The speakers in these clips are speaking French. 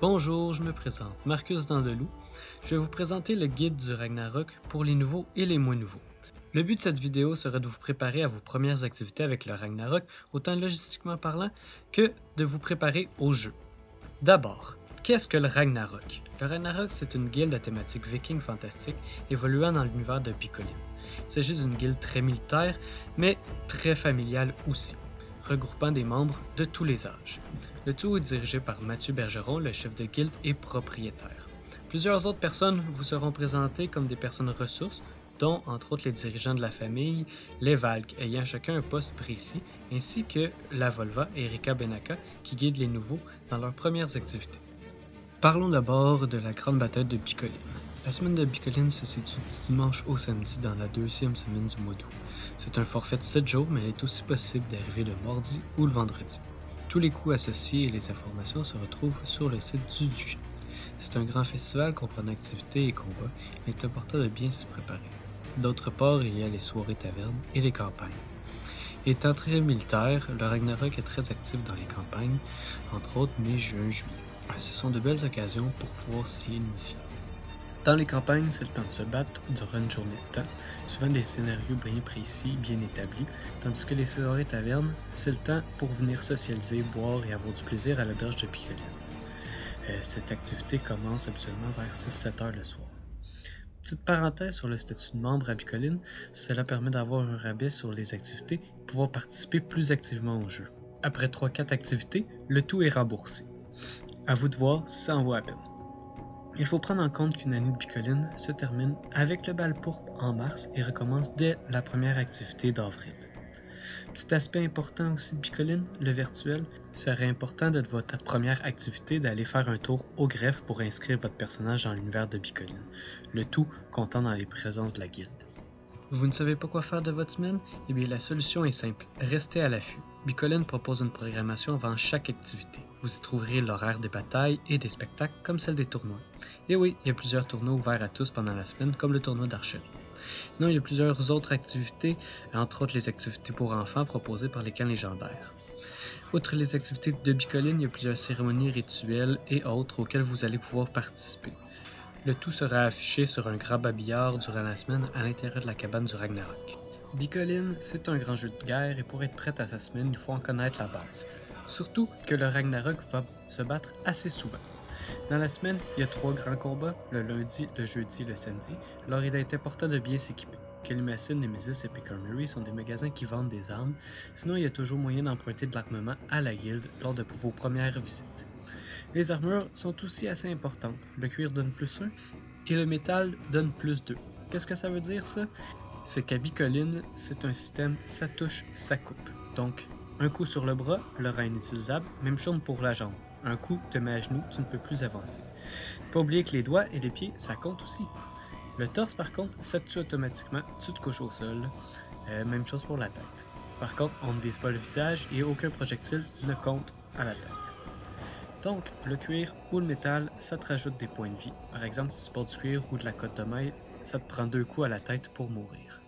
Bonjour, je me présente, Marcus Dandeloup. Je vais vous présenter le guide du Ragnarok pour les nouveaux et les moins nouveaux. Le but de cette vidéo sera de vous préparer à vos premières activités avec le Ragnarok, autant logistiquement parlant que de vous préparer au jeu. D'abord, qu'est-ce que le Ragnarok? Le Ragnarok, c'est une guilde à thématique viking fantastique évoluant dans l'univers de Picoline. Il s'agit d'une guilde très militaire, mais très familiale aussi, regroupant des membres de tous les âges. Le tout est dirigé par Mathieu Bergeron, le chef de guilde et propriétaire. Plusieurs autres personnes vous seront présentées comme des personnes ressources, dont entre autres les dirigeants de la famille, les Valk ayant chacun un poste précis, ainsi que la Volva et Erika Benaka qui guident les nouveaux dans leurs premières activités. Parlons d'abord de la grande bataille de Picoline. La semaine de Picoline se situe du dimanche au samedi dans la deuxième semaine du mois d'août. C'est un forfait de 7 jours, mais il est aussi possible d'arriver le mardi ou le vendredi. Tous les coûts associés et les informations se retrouvent sur le site du DUG. C'est un grand festival comprenant activités et combats, il est important de bien s'y préparer. D'autre part, il y a les soirées tavernes et les campagnes. Étant très militaire, le Ragnarok est très actif dans les campagnes, entre autres mai, juin, juillet. Ce sont de belles occasions pour pouvoir s'y initier. Dans les campagnes, c'est le temps de se battre durant une journée de temps, souvent des scénarios bien précis, bien établis, tandis que les soirées tavernes, c'est le temps pour venir socialiser, boire et avoir du plaisir à l'auberge de Picoline. Cette activité commence habituellement vers 6-7 heures le soir. Petite parenthèse sur le statut de membre à Picoline, cela permet d'avoir un rabais sur les activités et pouvoir participer plus activement au jeu. Après 3-4 activités, le tout est remboursé. À vous de voir si ça en vaut la peine. Il faut prendre en compte qu'une année de Picoline se termine avec le bal pourpre en mars et recommence dès la première activité d'avril. Petit aspect important aussi de Picoline, le virtuel, serait important de votre première activité d'aller faire un tour au greffe pour inscrire votre personnage dans l'univers de Picoline, le tout comptant dans les présences de la guilde. Vous ne savez pas quoi faire de votre semaine? Eh bien la solution est simple, restez à l'affût. Picoline propose une programmation avant chaque activité. Vous y trouverez l'horaire des batailles et des spectacles comme celle des tournois. Et oui, il y a plusieurs tournois ouverts à tous pendant la semaine comme le tournoi d'archerie. Sinon, il y a plusieurs autres activités, entre autres les activités pour enfants proposées par les camps légendaires. Outre les activités de Picoline, il y a plusieurs cérémonies rituelles et autres auxquelles vous allez pouvoir participer. Le tout sera affiché sur un grand babillard durant la semaine à l'intérieur de la cabane du Ragnarok. Picoline, c'est un grand jeu de guerre et pour être prêt à sa semaine, il faut en connaître la base. Surtout que le Ragnarok va se battre assez souvent. Dans la semaine, il y a 3 grands combats, le lundi, le jeudi et le samedi, alors il est important de bien s'équiper. Kalimacine, Nemesis et Pick Armory sont des magasins qui vendent des armes, sinon il y a toujours moyen d'emprunter de l'armement à la guilde lors de vos premières visites. Les armures sont aussi assez importantes, le cuir donne plus 1 et le métal donne plus 2. Qu'est-ce que ça veut dire ça? C'est qu'à Picoline, c'est un système ça touche, ça coupe. Donc, un coup sur le bras, le rein inutilisable, même chose pour la jambe. Un coup te met à genoux, tu ne peux plus avancer. Pas oublier que les doigts et les pieds, ça compte aussi. Le torse par contre, ça te tue automatiquement, tu te couches au sol. Même chose pour la tête. Par contre, on ne vise pas le visage et aucun projectile ne compte à la tête. Donc, le cuir ou le métal, ça te rajoute des points de vie. Par exemple, si tu portes du cuir ou de la cotte de maille, ça te prend 2 coups à la tête pour mourir.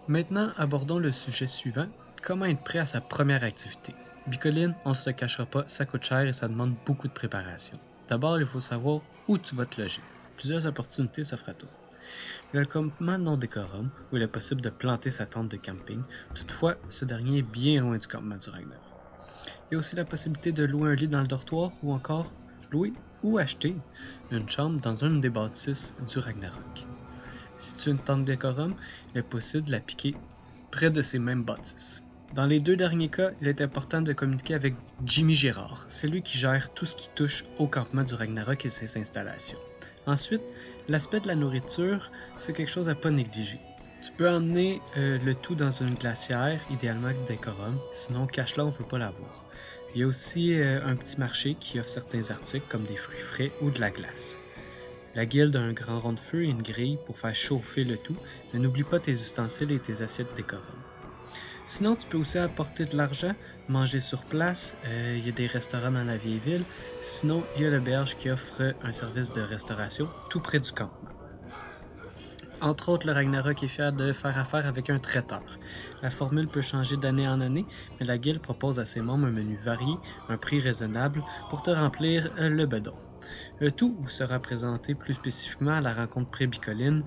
Maintenant, abordons le sujet suivant, comment être prêt à sa première activité. Picoline, on ne se cachera pas, ça coûte cher et ça demande beaucoup de préparation. D'abord, il faut savoir où tu vas te loger. Plusieurs opportunités s'offrent à toi. Il y a le campement non décorum, où il est possible de planter sa tente de camping. Toutefois, ce dernier est bien loin du campement du Ragnarok. Il y a aussi la possibilité de louer un lit dans le dortoir ou encore louer ou acheter une chambre dans une des bâtisses du Ragnarok. Si tu as une tente décorum, il est possible de la piquer près de ces mêmes bâtisses. Dans les 2 derniers cas, il est important de communiquer avec Jimmy Gérard. C'est lui qui gère tout ce qui touche au campement du Ragnarok et ses installations. Ensuite, l'aspect de la nourriture, c'est quelque chose à ne pas négliger. Tu peux emmener le tout dans une glacière, idéalement décorum, sinon cache-là, on ne veut pas l'avoir. Il y a aussi un petit marché qui offre certains articles comme des fruits frais ou de la glace. La guilde a un grand rond de feu et une grille pour faire chauffer le tout, mais n'oublie pas tes ustensiles et tes assiettes décorum. Sinon, tu peux aussi apporter de l'argent, manger sur place, il y a des restaurants dans la vieille ville. Sinon, il y a l'auberge qui offre un service de restauration tout près du campement. Entre autres, le Ragnarok est fier de faire affaire avec un traiteur. La formule peut changer d'année en année, mais la guilde propose à ses membres un menu varié, un prix raisonnable pour te remplir le bedon. Le tout vous sera présenté plus spécifiquement à la rencontre pré-bicoline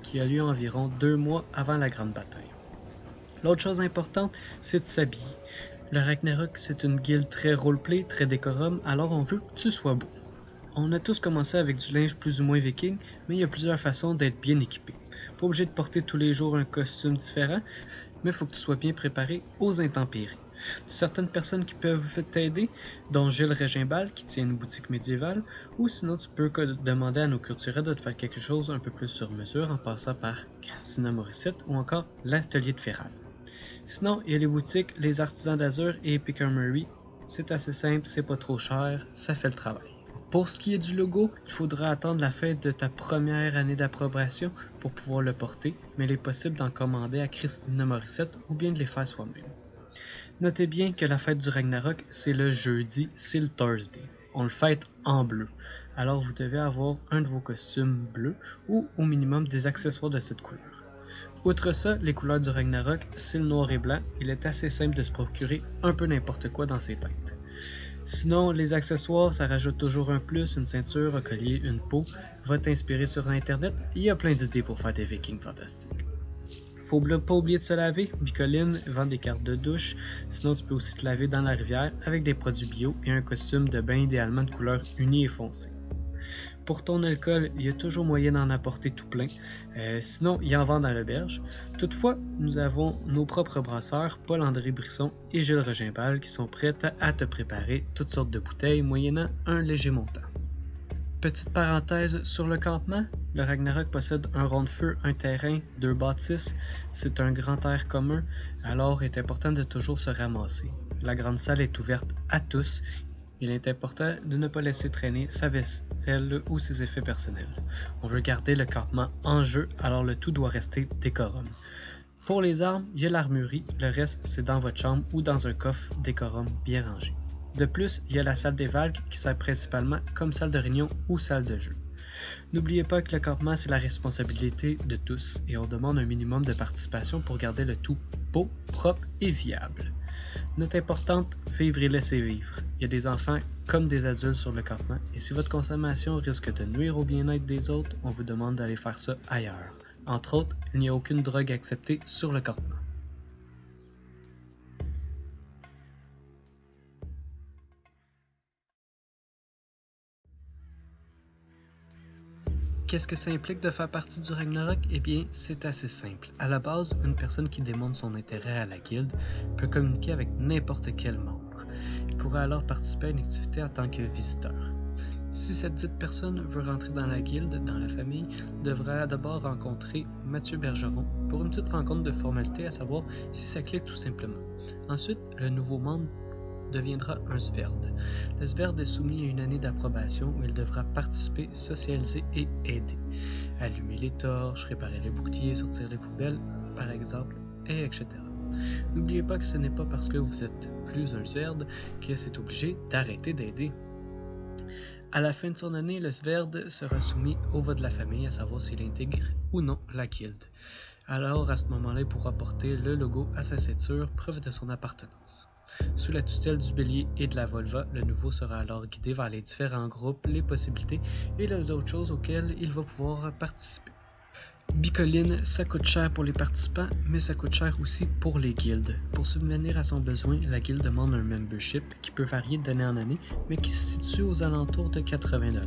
qui a lieu environ 2 mois avant la grande bataille. L'autre chose importante, c'est de s'habiller. Le Ragnarok, c'est une guilde très roleplay, très décorum, alors on veut que tu sois beau. On a tous commencé avec du linge plus ou moins viking, mais il y a plusieurs façons d'être bien équipé. Pas obligé de porter tous les jours un costume différent, mais il faut que tu sois bien préparé aux intempéries. Certaines personnes qui peuvent t'aider, dont Gilles Régimbal qui tient une boutique médiévale, ou sinon tu peux demander à nos couturiers de te faire quelque chose un peu plus sur mesure en passant par Christina Morissette ou encore l'atelier de Ferral. Sinon, il y a les boutiques Les Artisans d'Azur et Epic Armory. C'est assez simple, c'est pas trop cher, ça fait le travail. Pour ce qui est du logo, il faudra attendre la fin de ta première année d'approbation pour pouvoir le porter, mais il est possible d'en commander à Christina Morissette ou bien de les faire soi-même. Notez bien que la fête du Ragnarok, c'est le jeudi, c'est le Thursday. On le fête en bleu. Alors vous devez avoir un de vos costumes bleus ou au minimum des accessoires de cette couleur. Outre ça, les couleurs du Ragnarok, c'est le noir et blanc. Il est assez simple de se procurer un peu n'importe quoi dans ces teintes. Sinon, les accessoires, ça rajoute toujours un plus, une ceinture, un collier, une peau. Va t'inspirer sur internet, il y a plein d'idées pour faire des vikings fantastiques. Faut pas oublier de se laver, Bicoline vend des cartes de douche, sinon tu peux aussi te laver dans la rivière avec des produits bio et un costume de bain idéalement de couleur unie et foncée. Pour ton alcool, il y a toujours moyen d'en apporter tout plein, sinon il y en vend dans l'auberge. Toutefois, nous avons nos propres brasseurs, Paul-André Brisson et Gilles Régimbal qui sont prêts à te préparer toutes sortes de bouteilles moyennant un léger montant. Petite parenthèse sur le campement, le Ragnarok possède un rond de feu, un terrain, 2 bâtisses, c'est un grand air commun, alors il est important de toujours se ramasser. La grande salle est ouverte à tous. Il est important de ne pas laisser traîner sa vaisselle ou ses effets personnels. On veut garder le campement en jeu, alors le tout doit rester décorum. Pour les armes, il y a l'armurerie, le reste c'est dans votre chambre ou dans un coffre décorum bien rangé. De plus, il y a la salle des valques qui sert principalement comme salle de réunion ou salle de jeu. N'oubliez pas que le campement c'est la responsabilité de tous et on demande un minimum de participation pour garder le tout beau, propre et viable. Note importante, vivre et laisser vivre. Il y a des enfants comme des adultes sur le campement et si votre consommation risque de nuire au bien-être des autres, on vous demande d'aller faire ça ailleurs. Entre autres, il n'y a aucune drogue acceptée sur le campement. Qu'est-ce que ça implique de faire partie du Ragnarok? Eh bien, c'est assez simple. À la base, une personne qui démontre son intérêt à la guilde peut communiquer avec n'importe quel membre. Il pourra alors participer à une activité en tant que visiteur. Si cette dite personne veut rentrer dans la guilde, dans la famille, devra d'abord rencontrer Mathieu Bergeron pour une petite rencontre de formalité à savoir si ça clique tout simplement. Ensuite, le nouveau membre deviendra un Sverd. Le Sverd est soumis à une année d'approbation où il devra participer, socialiser et aider. Allumer les torches, réparer les boucliers, sortir les poubelles, par exemple, et etc. N'oubliez pas que ce n'est pas parce que vous êtes plus un Sverd que c'est obligé d'arrêter d'aider. À la fin de son année, le Sverd sera soumis au vote de la famille, à savoir s'il intègre ou non la guilde. Alors, à ce moment-là, il pourra porter le logo à sa ceinture, preuve de son appartenance. Sous la tutelle du bélier et de la volva, le nouveau sera alors guidé vers les différents groupes, les possibilités et les autres choses auxquelles il va pouvoir participer. Bicoline, ça coûte cher pour les participants, mais ça coûte cher aussi pour les guildes. Pour subvenir à son besoin, la guilde demande un membership qui peut varier d'année en année, mais qui se situe aux alentours de 80$.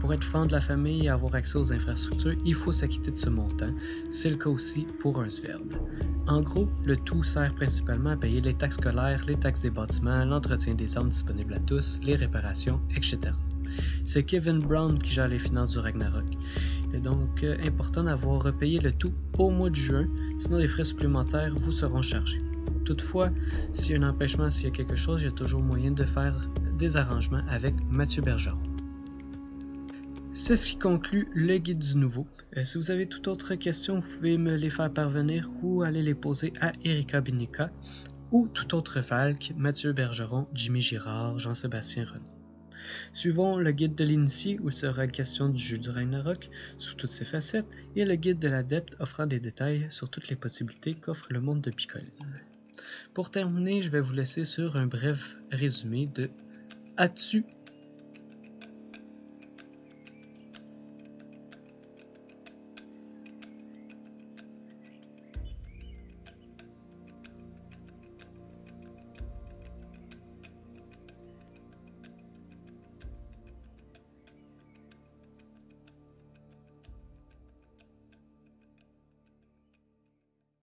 Pour être fan de la famille et avoir accès aux infrastructures, il faut s'acquitter de ce montant. C'est le cas aussi pour un Sverd. En gros, le tout sert principalement à payer les taxes scolaires, les taxes des bâtiments, l'entretien des armes disponibles à tous, les réparations, etc. C'est Kevin Brown qui gère les finances du Ragnarok. Il est donc important d'avoir repayé le tout au mois de juin, sinon les frais supplémentaires vous seront chargés. Toutefois, s'il y a un empêchement, s'il y a quelque chose, il y a toujours moyen de faire des arrangements avec Mathieu Bergeron. C'est ce qui conclut le guide du nouveau. Si vous avez toute autre question, vous pouvez me les faire parvenir ou aller les poser à Erika Binica ou tout autre Valk, Mathieu Bergeron, Jimmy Girard, Jean-Sébastien Renaud. Suivons le guide de l'initié où il sera question du jeu du Ragnarok sous toutes ses facettes et le guide de l'adepte offrant des détails sur toutes les possibilités qu'offre le monde de Picoline. Pour terminer, je vais vous laisser sur un bref résumé de As-tu